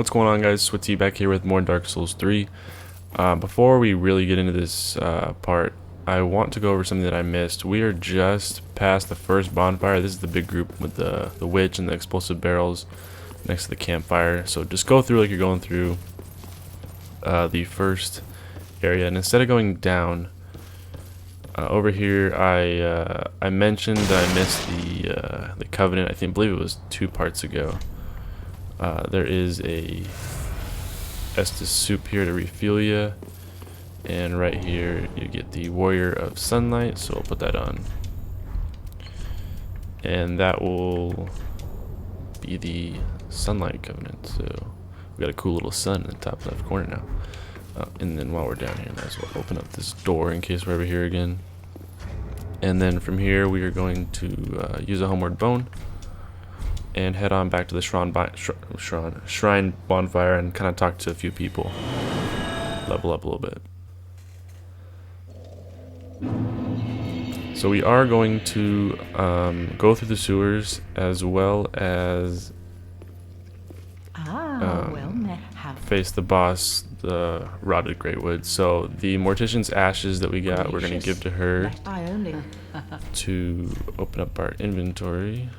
What's going on, guys? Switzy back here with more Dark Souls 3. Before we really get into this part, I want to go over something that I missed. We are just past the first bonfire. This is the big group with the witch and the explosive barrels next to the campfire. So just go through like you're going through the first area, and instead of going down over here, I mentioned that I missed the covenant. I believe it was 2 parts ago. There is a Estus soup here to refuel you, and right here you get the Warrior of Sunlight, so I'll put that on, and that will be the Sunlight Covenant. So we've got a cool little sun in the top left corner now. And then while we're down here, might as well open up this door in case we're ever here again. And then from here we are going to use a homeward bone and head on back to the shrine bonfire and kind of talk to a few people. Level up a little bit. So we are going to go through the sewers as well as face the boss, the rotted Greatwood. So the mortician's ashes that we got, we're going to give to her to open up our inventory.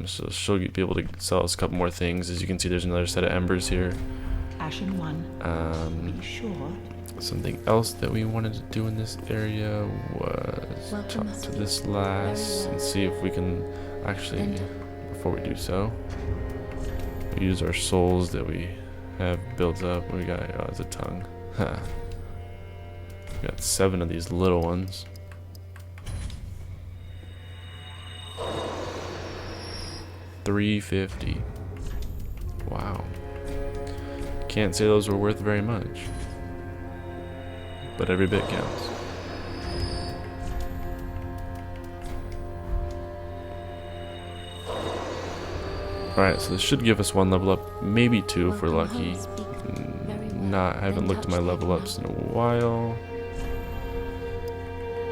So she'll be able to sell us a couple more things. As you can see, there's another set of embers here. Something else that we wanted to do in this area was talk to this lass and see if we can actually, before we do so, we use our souls that we have built up. We got, oh, it's a tongue. We got 7 of these little ones. $350. Wow. Can't say those were worth very much, but every bit counts. Alright, so this should give us 1 level up, maybe 2 if we're lucky. I haven't looked at my level ups in a while,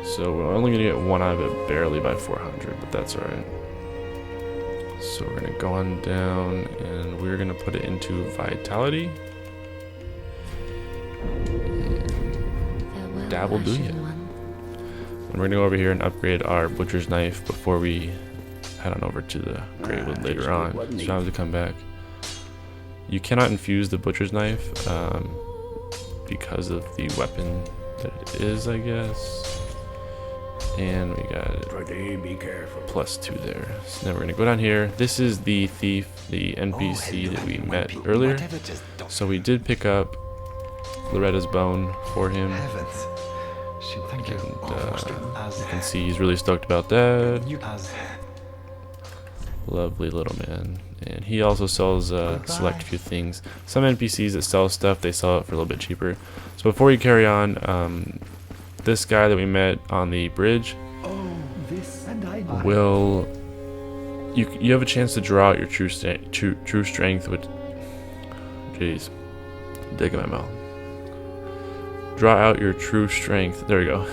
so we're only gonna get 1 out of it barely by 400, but that's alright. So we're going to go on down and we're going to put it into Vitality. And dabble do ya. And we're going to go over here and upgrade our Butcher's Knife before we head on over to the Greatwood later on. So I have to come back. You cannot infuse the Butcher's Knife because of the weapon that it is, I guess. And we got +2 there. So now we're gonna go down here. This is the thief, the NPC that we met earlier. So we did pick up Loretta's bone for him. And you can see he's really stoked about that. Lovely little man. And he also sells select few things. Some NPCs that sell stuff, they sell it for a little bit cheaper. So before we carry on, this guy that we met on the bridge will you have a chance to draw out your true strength, which, jeez, dig in my mouth. Draw out your true strength. There we go.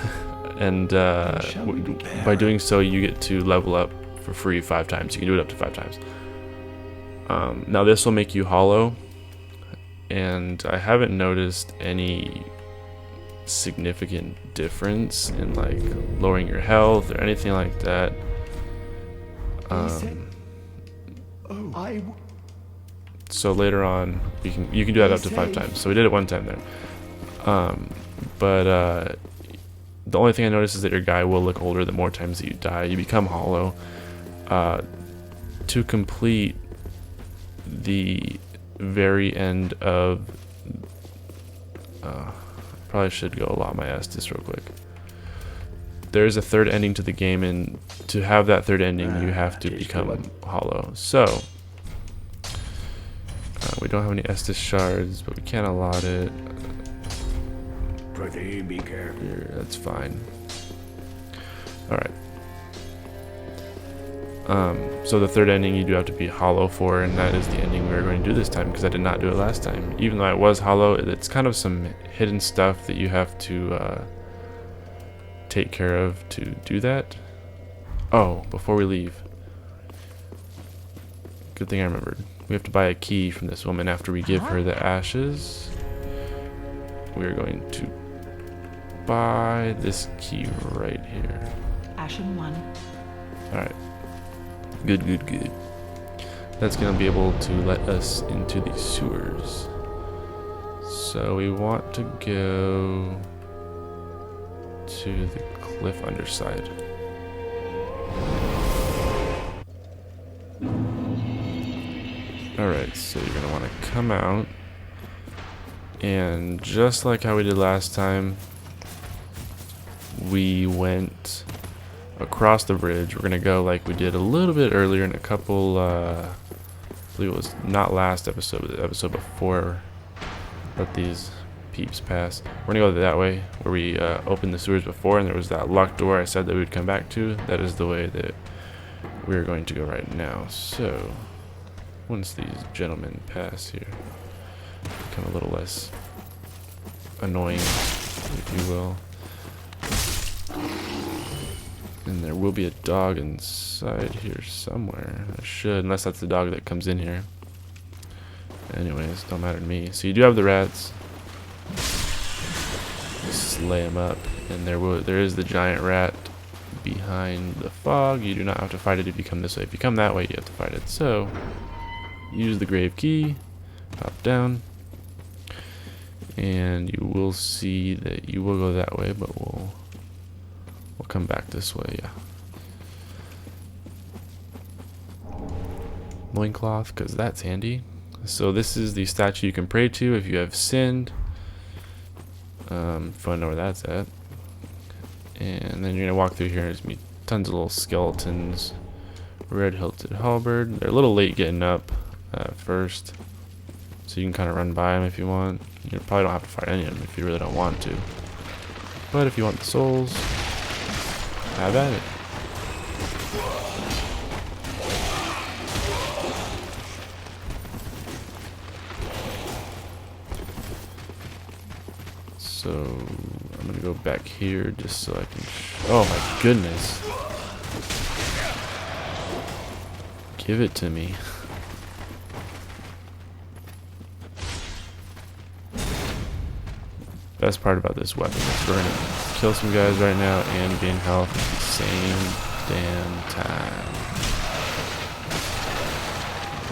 And by doing so, you get to level up for free 5 times. You can do it up to 5 times. Now this will make you hollow, and I haven't noticed any significant difference in like lowering your health or anything like that. So later on you can do that up to 5 times. So we did it 1 time there. But the only thing I noticed is that your guy will look older the more times that you die. You become hollow. To complete the very end of probably should go allot my Estus real quick. There's a 3rd ending to the game, and to have that 3rd ending you have to become hollow. So we don't have any Estus shards, but we can allot it. Here, that's fine. Alright. So the 3rd ending you do have to be hollow for, and that is the ending we are going to do this time, because I did not do it last time. Even though I was hollow, it's kind of some hidden stuff that you have to take care of to do that. Oh, before we leave, Good thing I remembered. We have to buy a key from this woman after we give her the ashes. We are going to buy this key right here. Ashen 1. Alright. Good, good, good. That's going to be able to let us into the sewers. So we want to go to the cliff underside. Alright, so you're going to want to come out. And just like how we did last time, we went across the bridge. We're going to go like we did a little bit earlier in a couple, I believe it was not last episode, but the episode before. Let these peeps pass. We're going to go that way, where we opened the sewers before, and there was that locked door I said that we would come back to. That is the way that we're going to go right now. So, once these gentlemen pass here, become a little less annoying, if you will. And there will be a dog inside here somewhere. There should, unless that's the dog that comes in here. Anyways, don't matter to me. So you do have the rats. Slay them up. And there is the giant rat behind the fog. You do not have to fight it if you come this way. If you come that way, you have to fight it. So, use the grave key. Hop down. And you will see that you will go that way, but we'll come back this way, yeah. Loincloth, because that's handy. So this is the statue you can pray to if you have sinned. If you want to know where that's at. And then you're going to walk through here. There's going to be tons of little skeletons. Red hilted halberd. They're a little late getting up at first. So you can kind of run by them if you want. You probably don't have to fight any of them if you really don't want to. But if you want the souls, have at it. So I'm gonna go back here just so I can. Oh my goodness! Give it to me. Best part about this weapon is we're gonna kill some guys right now and gain health at the same damn time.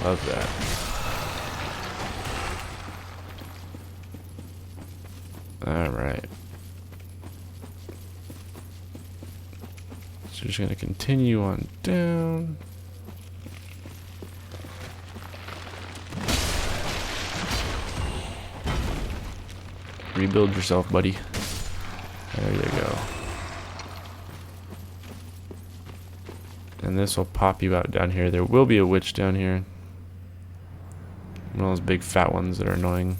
Love that. Alright. So just gonna continue on down. Rebuild yourself, buddy. There you go. And this will pop you out down here. There will be a witch down here. One of those big fat ones that are annoying.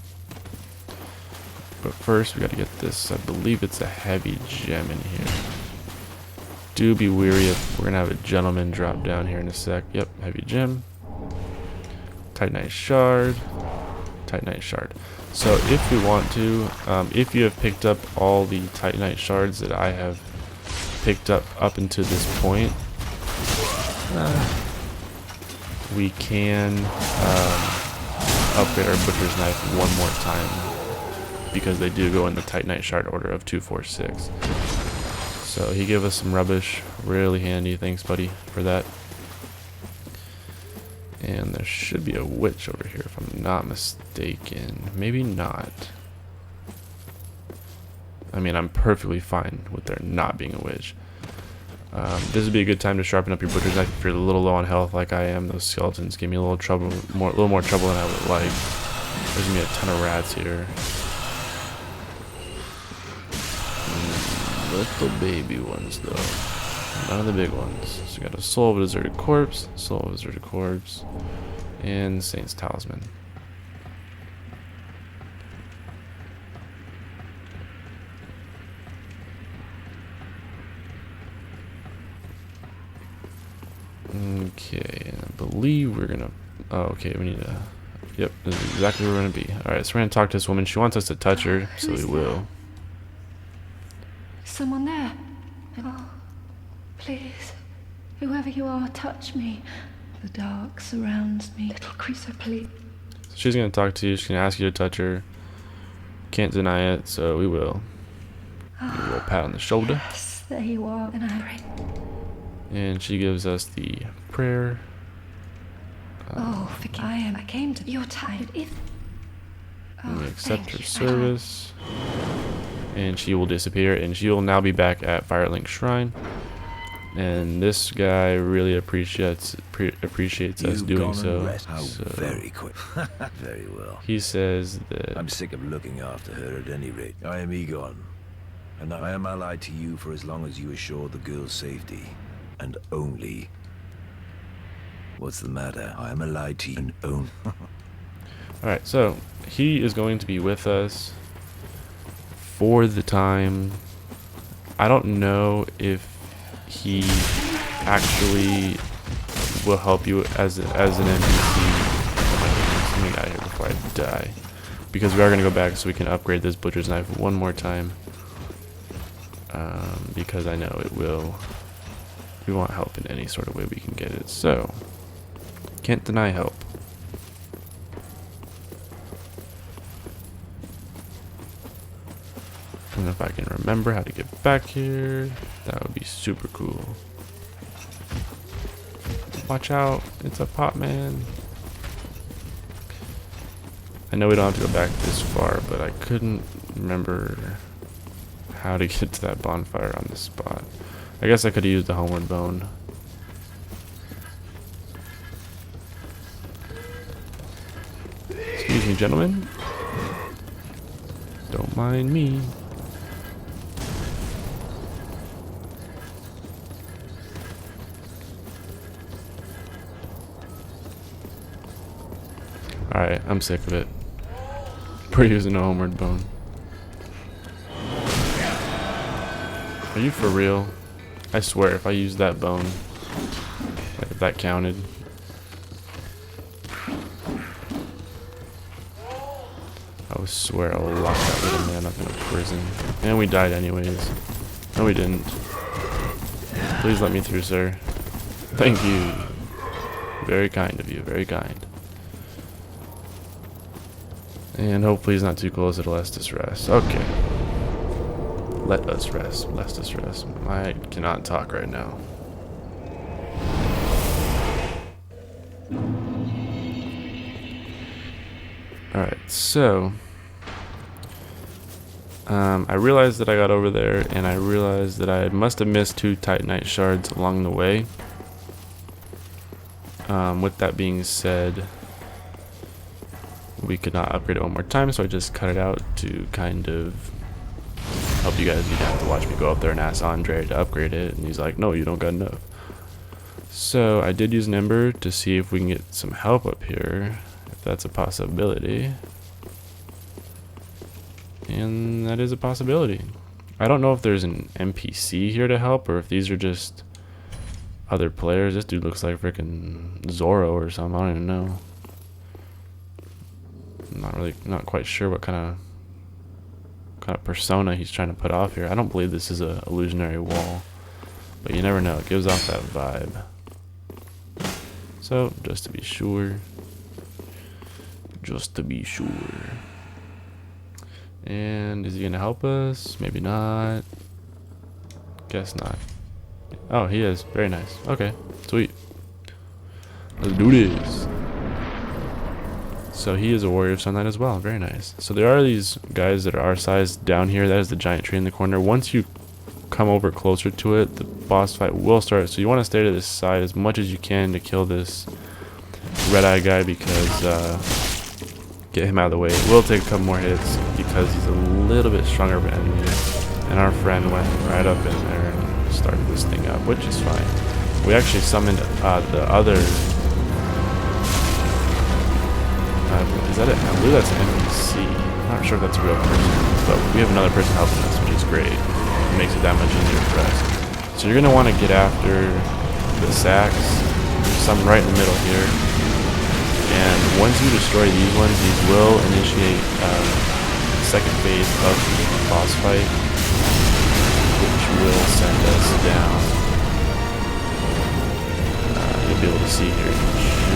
But first, we gotta get this. I believe it's a heavy gem in here. Do be weary of. We're gonna have a gentleman drop down here in a sec. Yep, heavy gem. Titanite shard. Titanite shard. So if we want to, if you have picked up all the Titanite shards that I have picked up until this point, we can upgrade our butcher's knife one more time. Because they do go in the Titanite shard order of 2, 4, 6. So he gave us some rubbish. Really handy. Thanks, buddy, for that. And there should be a witch over here, if I'm not mistaken. Maybe not. I mean, I'm perfectly fine with there not being a witch. This would be a good time to sharpen up your butcher's knife if you're a little low on health like I am. Those skeletons give me a little more trouble than I would like. There's gonna be a ton of rats here. Little baby ones though, none of the big ones. So we got a soul of a deserted corpse, soul of a deserted corpse, and Saint's Talisman. Okay, and I believe we're gonna. Oh, okay, we need to. Yep, this is exactly where we're gonna be. All right, so we're gonna talk to this woman. She wants us to touch her, so we will. Someone there. Oh, please, whoever you are, touch me. The dark surrounds me. Little creature, please. She's gonna talk to you. She's gonna ask you to touch her. Can't deny it, so we will. A little pat on the shoulder. Yes, there you are. And I pray. And she gives us the prayer. Forgive. I came to your time. If we accept her service, and she will disappear, and she will now be back at Firelink Shrine. And this guy really appreciates us doing so. So very quick. Very well. he says that I'm sick of looking after her at any rate. I am Egon, and I am allied to you for as long as you assure the girl's safety, and only. What's the matter? I am allied to you and own. Alright, so he is going to be with us for the time. I don't know if he actually will help you as an NPC. Let me get out of here before I die, because we are going to go back so we can upgrade this butcher's knife one more time, because I know we want help in any sort of way we can get it, so can't deny help. And if I can remember how to get back here, that would be super cool. Watch out, it's a pot man. I know we don't have to go back this far, but I couldn't remember how to get to that bonfire on the spot. I guess I could have used the homeward bone. Excuse me, gentlemen. Don't mind me. Alright, I'm sick of it. We're using a homeward bone. Are you for real? I swear, if I used that bone, like if that counted. I would swear I'll lock that little man up in a prison. And we died anyways. No, we didn't. Please let me through, sir. Thank you. Very kind of you, very kind. And hopefully he's not too close. It'll let us rest. Okay. Let us rest. Let us rest. I cannot talk right now. Alright, so I realized that I got over there, and I realized that I must have missed 2 Titanite shards along the way. With that being said, we could not upgrade it one more time, so I just cut it out to kind of help you guys. You don't have to watch me go up there and ask Andre to upgrade it, and he's like, no, you don't got enough. So I did use an ember to see if we can get some help up here, if that's a possibility. And that is a possibility. I don't know if there's an NPC here to help, or if these are just other players. This dude looks like freaking Zoro or something. I don't even know. I'm not quite sure what kind of persona he's trying to put off here. I don't believe this is a illusionary wall, but you never know. It gives off that vibe. So just to be sure, and is he gonna help us? Maybe not. Guess not. Oh, he is. Very nice. Okay, sweet. Let's do this. So he is a warrior of sunlight as well. Very nice. So there are these guys that are our size down here. That is the giant tree in the corner. Once you come over closer to it, the boss fight will start. So you want to stay to this side as much as you can to kill this red-eye guy, because get him out of the way. It will take a couple more hits because he's a little bit stronger of an enemy. And our friend went right up in there and started this thing up, which is fine. We actually summoned the other... is that it? I believe that's an NPC. I'm not sure if that's a real person, but we have another person helping us, which is great. It makes it that much easier for us. So you're going to want to get after the sacks. There's some right in the middle here. And once you destroy these ones, these will initiate the second phase of the boss fight, which will send us down. Yep, be able to see here in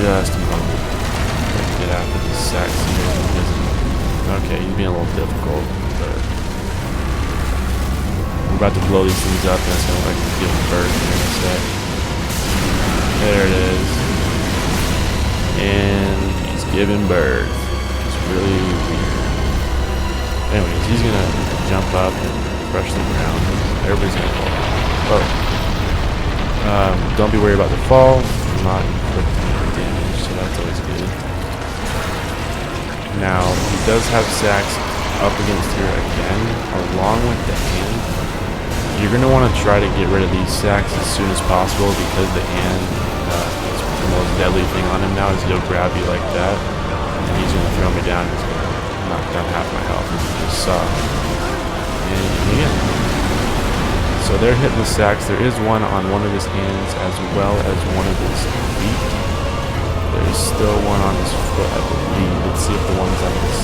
just a moment. Get after the sacks here. Okay, he's being a little difficult, but we're about to blow these things up, and it's gonna like give him birth here in a sec. There it is, and he's giving birth. It's really weird. Anyways, he's gonna jump up and crush the ground. Everybody's gonna fall. Don't be worried about the fall. I'm not inflicting damage, so that's always good. Now, he does have sacks up against here again, along with the hand. You're going to want to try to get rid of these sacks as soon as possible, because the hand is the most deadly thing on him now. Is he'll grab you like that, and he's going to throw me down. He's going to knock down half my health, as you just saw. And again. So they're hitting the sacks. There is one on one of his hands as well as one of his feet. There's still one on his foot, I believe. Let's see if the one's on his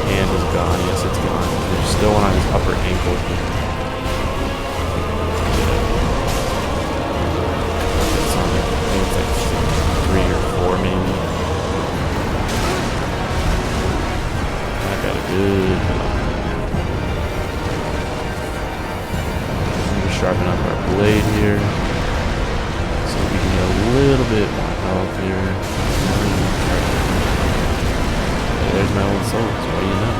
hand is gone. Yes, it's gone. There's still one on his upper ankle here. It's on, I think it's like 3 or 4 maybe. I got a good one. Sharpen up our blade here, so we can get a little bit more health here. Hey, there's my old souls. What do you know?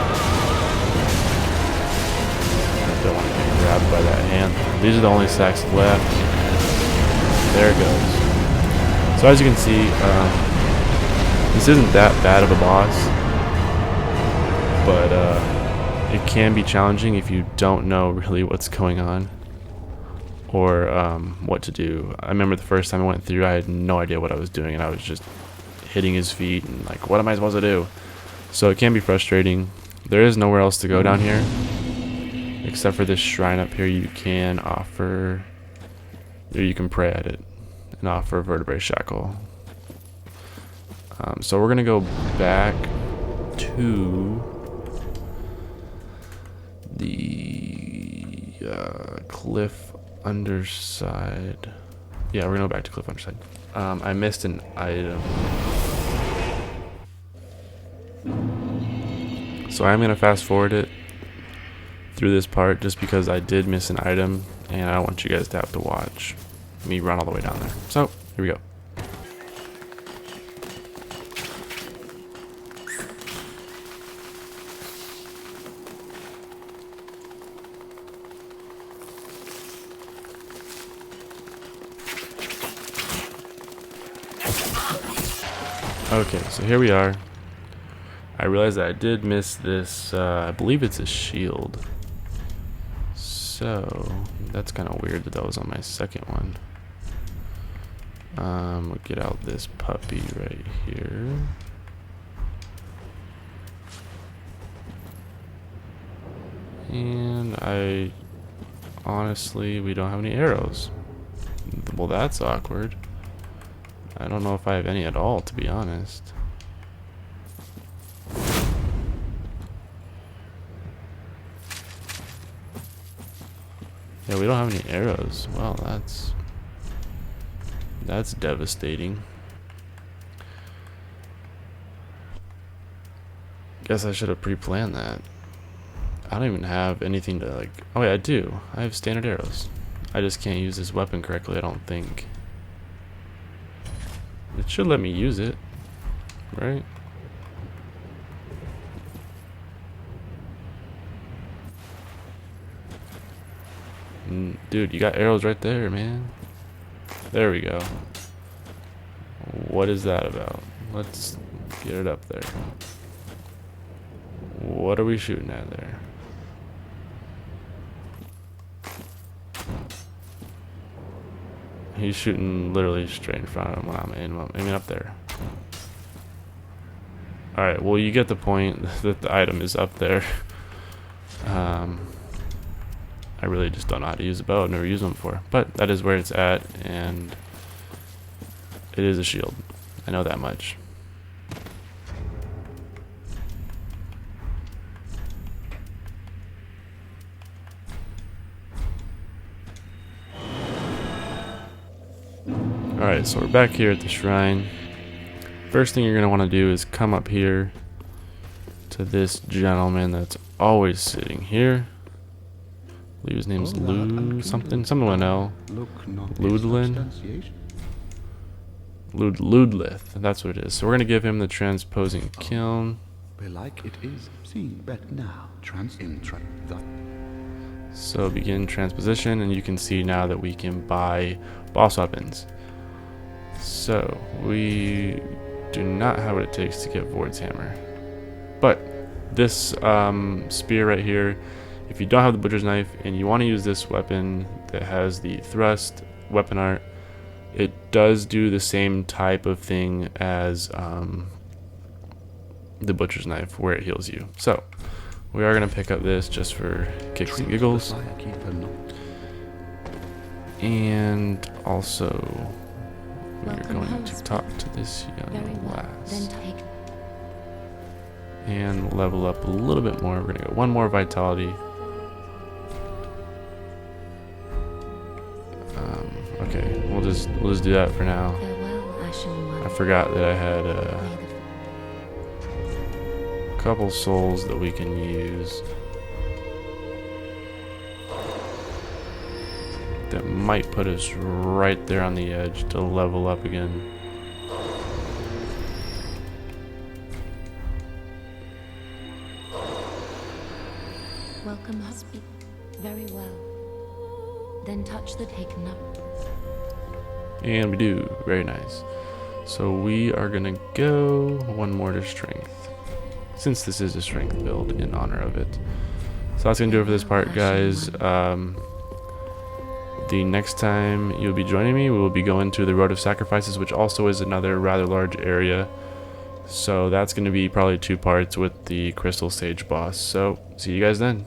I don't want to get grabbed by that hand. These are the only sacks left. There it goes. So as you can see, this isn't that bad of a boss, but it can be challenging if you don't know really what's going on. Or what to do. I remember the first time I went through, I had no idea what I was doing, and I was just hitting his feet and like, what am I supposed to do? So it can be frustrating. There is nowhere else to go down here except for this shrine up here. You can offer, or you can pray at it and offer a vertebrae shackle. So we're gonna go back to the cliff underside. Yeah, we're gonna go back to cliff underside. I missed an item, so I'm gonna fast forward it through this part just because I did miss an item, and I don't want you guys to have to watch me run all the way down there. So here we go. Okay, so here we are. I realized that I did miss this, I believe it's a shield. So, that's kind of weird that that was on my second one. We'll get out this puppy right here. And honestly, we don't have any arrows. Well, that's awkward. I don't know if I have any at all, to be honest. Yeah, we don't have any arrows. Well, that's devastating. Guess I should have pre-planned that. I don't even have anything to like. Oh yeah, I do. I have standard arrows. I just can't use this weapon correctly, I don't think. It should let me use it, right? Dude, you got arrows right there, man. There we go. What is that about? Let's get it up there. What are we shooting at there? He's shooting literally straight in front of him when I'm aiming up there. Alright, well, you get the point that the item is up there. I really just don't know how to use a bow. I've never used one before. But that is where it's at, and it is a shield. I know that much. Alright, so we're back here at the shrine. First thing you're going to want to do is come up here to this gentleman that's always sitting here. I believe his name's Lou something with an L. Ludlin? Ludlith, that's what it is. So we're going to give him the transposing kiln. Belike it is seen but now So begin transposition, and you can see now that we can buy boss weapons. So we do not have what it takes to get Vord's hammer, but this spear right here, if you don't have the butcher's knife and you want to use this weapon that has the thrust weapon art, it does do the same type of thing as the butcher's knife, where it heals you. So we are going to pick up this just for kicks and giggles. And also we're going to talk to this young lass and level up a little bit more. We're going to get one more vitality. Okay, we'll just do that for now. I forgot that I had a couple souls that we can use that might put us right there on the edge to level up again. Welcome must be very well. Then touch the taken up. And we do. Very nice. So we are gonna go one more to strength, since this is a strength build in honor of it. So that's gonna do it for this part, guys. The next time you'll be joining me, we will be going to the Road of Sacrifices, which also is another rather large area. So that's going to be probably 2 parts with the Crystal Sage boss. So see you guys then.